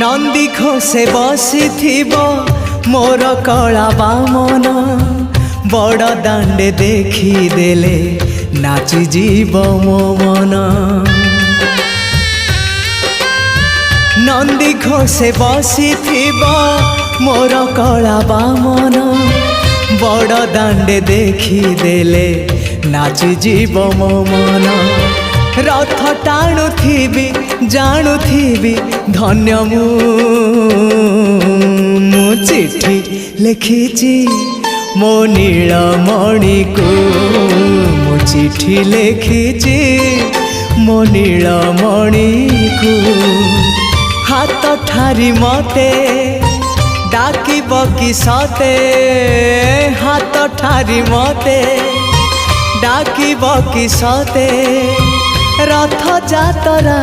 नंदी घोषे बसी मोर कला बामन बड़ दांडे देखी देले नाची जीव मो मन। नंदी घोषे बसी मोर कला बामन बड़ दांडे देखी देले नाची जीव मो मन। रथ टाणुथिबी जाणुथिबी धन्य मु चिठी लिखिची मो नीलमणि को मु चिठी लिखिची मो नीलमणि को। हाथ ठारी मते डाकिब कि सते हाथ ठारी मते डाकिब कि सते रथ जातरा।